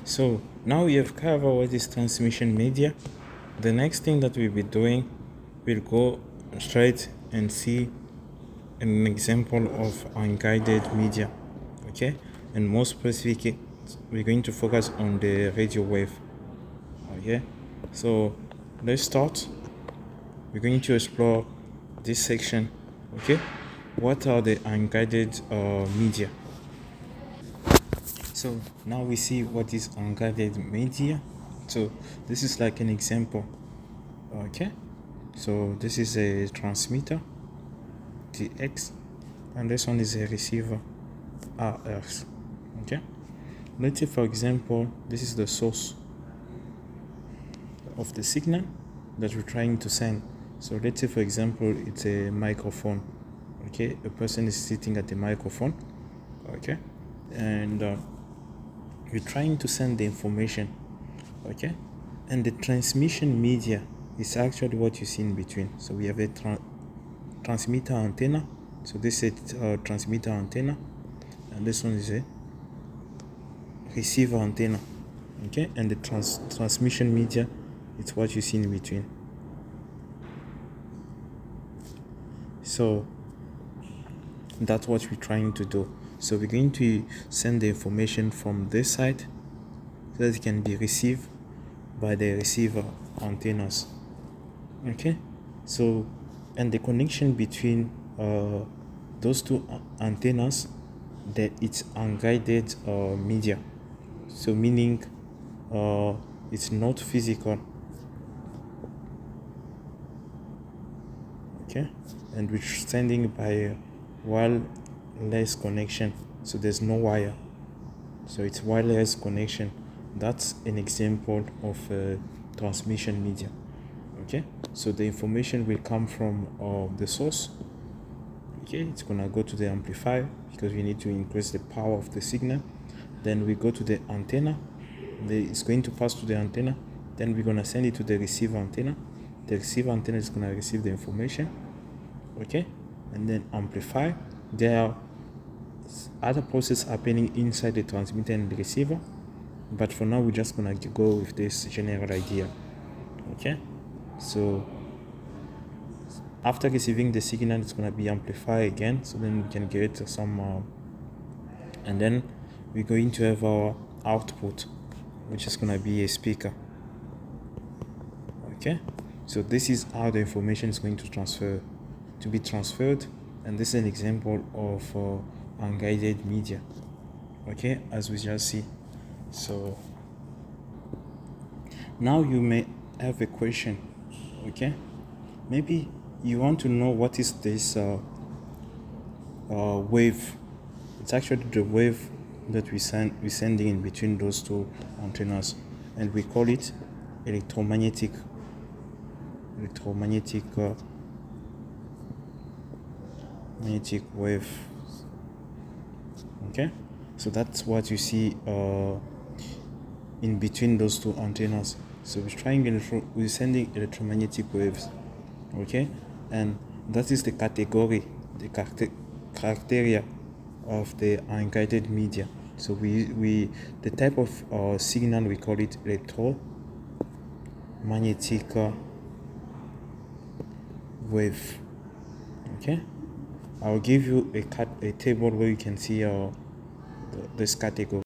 So now we have covered what is transmission media. The next thing that we'll be doing, we'll go straight and see an example of unguided media. Okay, and more specific, we're going to focus on the radio wave. Okay, so let's start. We're going to explore this section. Okay, what are the unguided media? So now we see what is unguided media. So this is like an example. Okay, so this is a transmitter, TX, and this one is a receiver, RX. Okay, let's say for example this is the source of the signal that we're trying to send. So let's say for example it's a microphone. Okay, a person is sitting at the microphone. Okay, and we're trying to send the information. Okay, and the transmission media is actually what you see in between. So we have a transmitter antenna. So this is a transmitter antenna, and this one is a receiver antenna. Okay, and the transmission media, it's what you see in between. So that's what we're trying to do. So we're going to send the information from this side so that it can be received by the receiver antennas. Okay, so and the connection between those two antennas, that it's unguided media. So meaning it's not physical. Okay, and we're sending by wireless connection, so there's no wire, so it's wireless connection. That's an example of transmission media. Okay, so the information will come from the source. Okay, it's gonna go to the amplifier because we need to increase the power of the signal. Then we go to the antenna, it's going to pass to the antenna. Then we're gonna send it to the receiver antenna. The receiver antenna is gonna receive the information. Okay, and then amplify. There are other processes happening inside the transmitter and the receiver, but for now we're just gonna go with this general idea. Okay, so after receiving the signal, it's gonna be amplified again, so then we can get some and then we're going to have our output, which is gonna be a speaker. Okay, so this is how the information is going to be transferred, and this is an example of unguided media. Okay, as we just see. So now you may have a question. Okay, maybe you want to know what is this wave. It's actually the wave that we're sending in between those two antennas, and we call it electromagnetic wave. Okay, so that's what you see in between those two antennas. So we're sending electromagnetic waves. Okay, and that is the category, the criteria of the unguided media. So we the type of signal, we call it electromagnetic wave. Okay, I'll give you a table where you can see this category.